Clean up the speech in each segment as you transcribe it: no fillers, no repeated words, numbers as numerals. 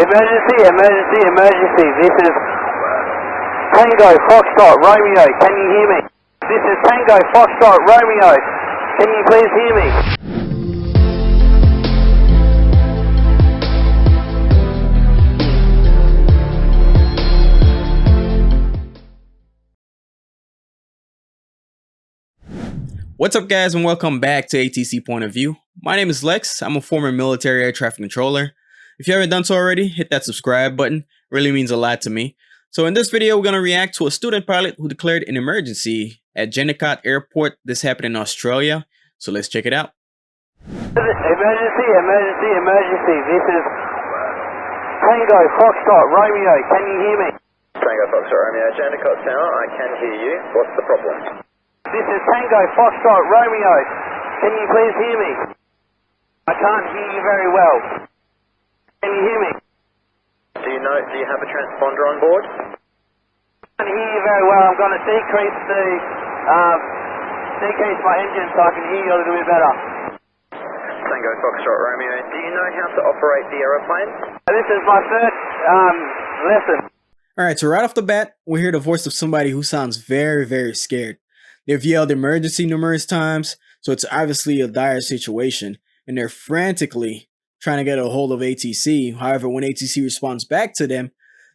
Emergency, emergency, emergency. This is Tango Foxtrot Romeo. Can you hear me? This is Tango Foxtrot Romeo. Can you please hear me? What's up, guys, and welcome back to ATC Point of View. My name is Lex. I'm a former military air traffic controller. If you haven't done so already, hit that subscribe button. It really means a lot to me. So in this video, we're going to react to a student pilot who declared an emergency at Jennecott Airport. This happened in Australia. So let's check it out. Emergency, emergency, emergency. This is Tango Foxtrot Romeo. Can you hear me? Tango Foxtrot Romeo, Jennecott Tower. I can hear you. What's the problem? This is Tango Foxtrot Romeo. Can you please hear me? I can't hear you very well. Can you hear me? Do you have a transponder on board? I can't hear you very well. I'm going to decrease my engine so I can hear you a little bit better. Tango Foxtrot Romeo, do you know how to operate the aeroplane? This is my first lesson. Alright, so right off the bat, we hear the voice of somebody who sounds very, very scared. They've yelled emergency numerous times, so it's obviously a dire situation, and they're frantically trying to get a hold of ATC. However, when ATC responds back to them,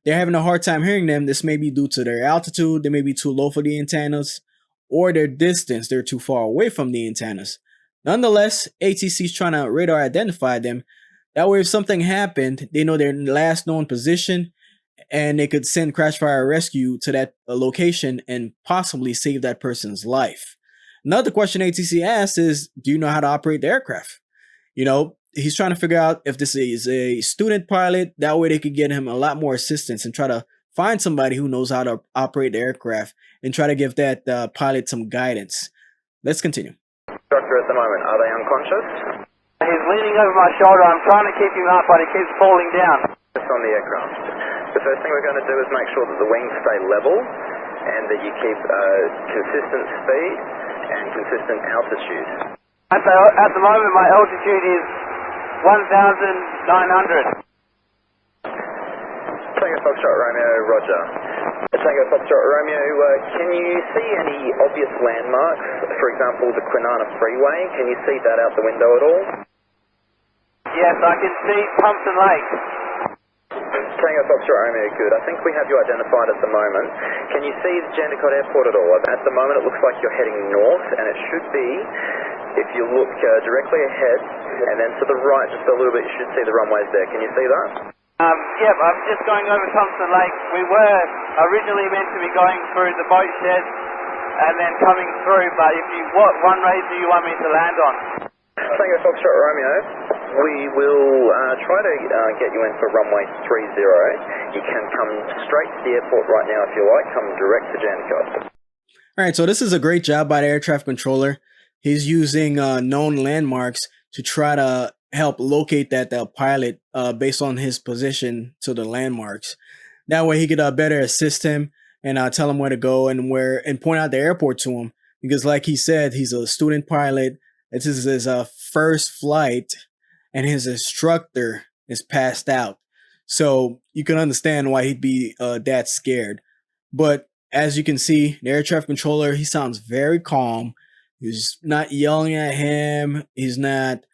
they're having a hard time hearing them. This may be due to their altitude, they may be too low for the antennas, or their distance, they're too far away from the antennas. Nonetheless, ATC is trying to radar identify them. That way, if something happened, they know their last known position, and they could send crash fire rescue to that location and possibly save that person's life. Another question ATC asks is, do you know how to operate the aircraft? You know, he's trying to figure out if this is a student pilot. That way they could get him a lot more assistance and try to find somebody who knows how to operate the aircraft and try to give that pilot some guidance. Let's continue. Instructor at the moment, are they unconscious? He's leaning over my shoulder. I'm trying to keep him up, but he keeps falling down. Just on the aircraft. The first thing we're going to do is make sure that the wings stay level and that you keep consistent speed and consistent altitude. At the moment, my altitude is 1,900. Tango Foxtrot Romeo, roger. Tango Foxtrot Romeo, can you see any obvious landmarks? For example, the Kwinana Freeway. Can you see that out the window at all? Yes, I can see Thompson Lake. Tango Foxtrot Romeo, good. I think we have you identified at the moment. Can you see Jennecott Airport at all? At the moment it looks like you're heading north, and it should be, if you look directly ahead and then to the right just a little bit, you should see the runways there. Can you see that? Yep, I'm just going over Thompson Lake. We were originally meant to be going through the boat shed and then coming through, but what runways do you want me to land on? Tango Foxtrot Romeo, we will try to get you in for runway 30. You can come straight to the airport right now if you like, come direct to Jennecott. Alright, so this is a great job by the air traffic controller. He's using known landmarks to try to help locate that pilot based on his position to the landmarks. That way he could better assist him and tell him where to go and point out the airport to him. Because like he said, he's a student pilot. This is his first flight, and his instructor is passed out. So you can understand why he'd be that scared. But as you can see, the air traffic controller, he sounds very calm. He's not yelling at him. He's not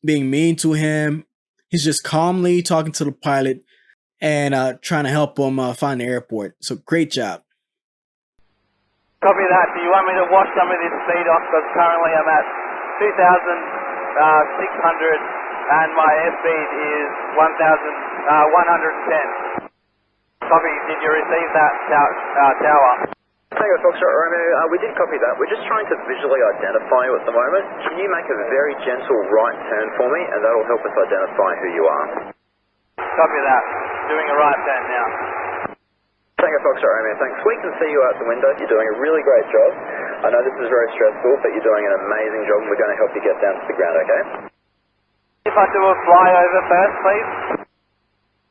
being mean to him. He's just calmly talking to the pilot and trying to help him find the airport. So great job. Copy that. Do you want me to wash some of this speed off? Because currently I'm at 2,600 and my airspeed is 1,110. Copy. Did you receive that, tower? Tango Foxtrot Romeo, we did copy that. We're just trying to visually identify you at the moment. Can you make a very gentle right turn for me, and that'll help us identify who you are? Copy that. Doing a right turn now. Tango Foxtrot Romeo, thanks. We can see you out the window. You're doing a really great job. I know this is very stressful, but you're doing an amazing job, and we're going to help you get down to the ground, okay? If I do a flyover first, please.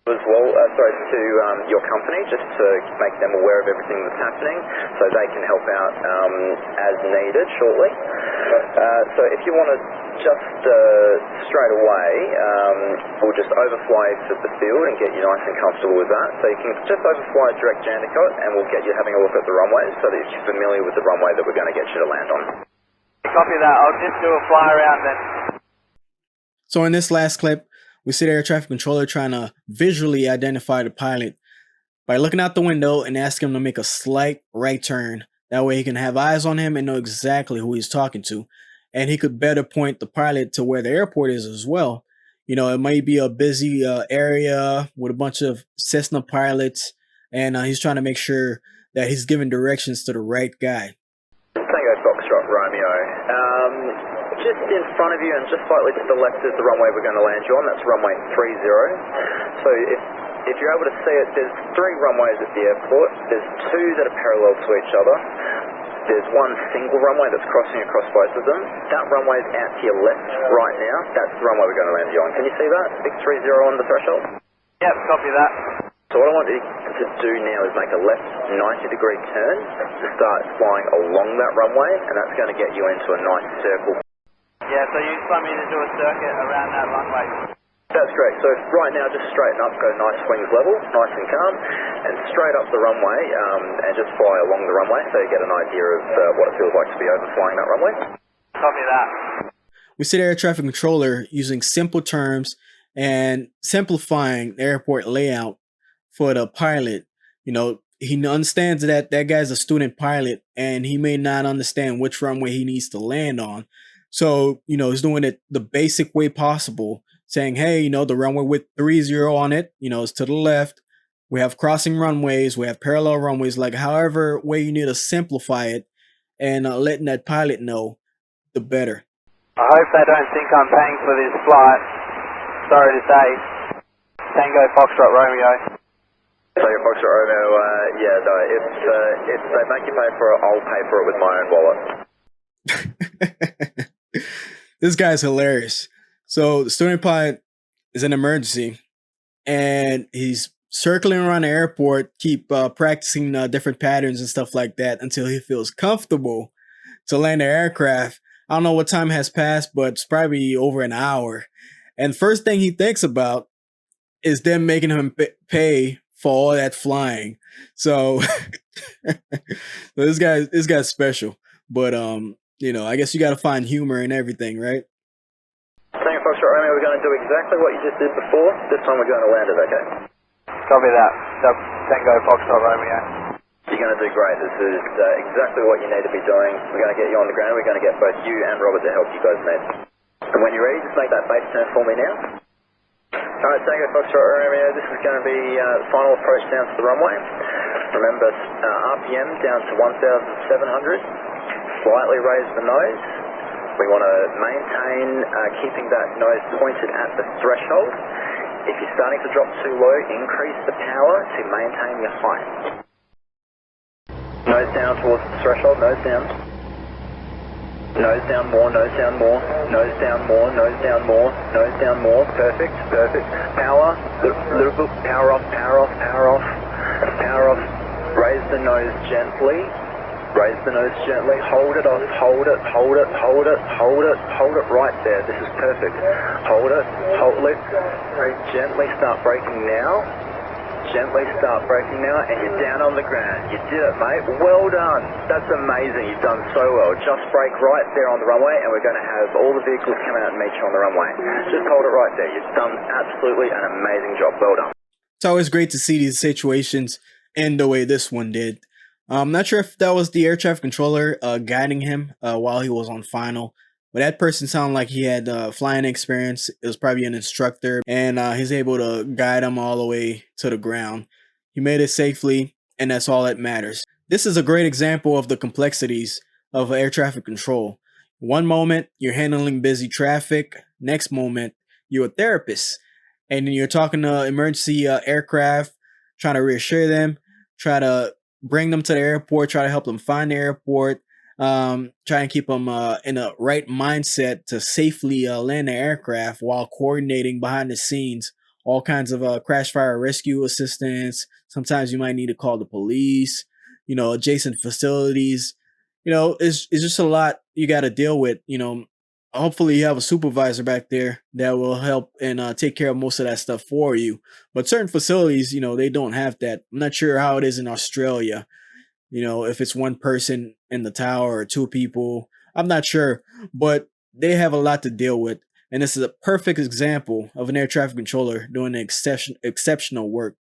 As well, to your company, just to make them aware of everything that's happening, so they can help out as needed shortly. So if you want to just straight away, we'll just overfly to the field and get you nice and comfortable with that. So you can just overfly direct Jandakot and we'll get you having a look at the runways so that you're familiar with the runway that we're going to get you to land on. Copy that. I'll just do a fly around then. So in this last clip, we see the air traffic controller trying to visually identify the pilot by looking out the window and asking him to make a slight right turn. That way he can have eyes on him and know exactly who he's talking to. And he could better point the pilot to where the airport is as well. You know, it might be a busy area with a bunch of Cessna pilots, and he's trying to make sure that he's giving directions to the right guy. Tango Foxtrot Romeo. Just in front of you and just slightly to the left is the runway we're going to land you on. That's runway 30. So if you're able to see it, there's 3 runways at the airport. There's 2 that are parallel to each other. There's one single runway that's crossing across both of them. That runway is out to your left right now. That's the runway we're going to land you on. Can you see that? Big 30 on the threshold? Yep, copy that. So what I want you to do now is make a left 90-degree turn to start flying along that runway, and that's going to get you into a nice circle. Yeah, so you just want me to do a circuit around that runway? That's correct. So right now, just straighten up, go nice wings level, nice and calm, and straight up the runway, and just fly along the runway so you get an idea of what it feels like to be overflying that runway. Copy that. We see the air traffic controller using simple terms and simplifying the airport layout for the pilot. You know, he understands that that guy's a student pilot and he may not understand which runway he needs to land on. So, you know, he's doing it the basic way possible, saying, hey, you know, the runway with 30 on it, you know, is to the left. We have crossing runways, we have parallel runways, like however way you need to simplify it, and letting that pilot know, the better. I hope they don't think I'm paying for this flight. Sorry to say. Tango Foxtrot Romeo. Tango Foxtrot Romeo, yeah, no, if they make you pay for it, I'll pay for it with my own wallet. This guy's hilarious. So the student pilot is in emergency and he's circling around the airport, keep practicing different patterns and stuff like that until he feels comfortable to land the aircraft. I don't know what time has passed, but it's probably over an hour. And first thing he thinks about is them making him pay for all that flying. So this guy's special. But you know, I guess you got to find humor in everything, right? Tango Foxtrot Romeo, we're going to do exactly what you just did before. This time we're going to land it, okay? Copy that. Tango Foxtrot Romeo. You're going to do great. This is exactly what you need to be doing. We're going to get you on the ground. We're going to get both you and Robert to help you guys need. And when you're ready, just make that base turn for me now. Alright, Tango Foxtrot Romeo, this is going to be the final approach down to the runway. Remember, RPM down to 1,700. Slightly raise the nose. We want to maintain keeping that nose pointed at the threshold. If you're starting to drop too low, increase the power to maintain your height. Nose down towards the threshold, nose down. Nose down more, nose down more, nose down more, nose down more, nose down more. Perfect, perfect. Power, little bit, power off, power off, power off, power off. Raise the nose gently. Raise the nose gently, hold it off, hold it, hold it, hold it, hold it, hold it right there. This is perfect. Hold it, gently start braking now. Gently start braking now, and you're down on the ground. You did it, mate. Well done. That's amazing. You've done so well. Just brake right there on the runway, and we're going to have all the vehicles come out and meet you on the runway. Just hold it right there. You've done absolutely an amazing job. Well done. It's always great to see these situations end the way this one did. I'm not sure if that was the air traffic controller guiding him while he was on final, but that person sounded like he had flying experience. It was probably an instructor, and he's able to guide him all the way to the ground. He made it safely, and that's all that matters. This is a great example of the complexities of air traffic control. One moment, you're handling busy traffic. Next moment, you're a therapist, and you're talking to emergency aircraft, trying to reassure them, try to bring them to the airport, try to help them find the airport, try and keep them in a right mindset to safely land the aircraft while coordinating behind the scenes all kinds of crash fire rescue assistance. Sometimes you might need to call the police, you know, adjacent facilities. You know, it's just a lot you got to deal with, you know, hopefully you have a supervisor back there that will help and take care of most of that stuff for you. But certain facilities, they don't have that. I'm not sure how it is in Australia. If it's one person in the tower or two people, I'm not sure, but they have a lot to deal with. And this is a perfect example of an air traffic controller doing exceptional work.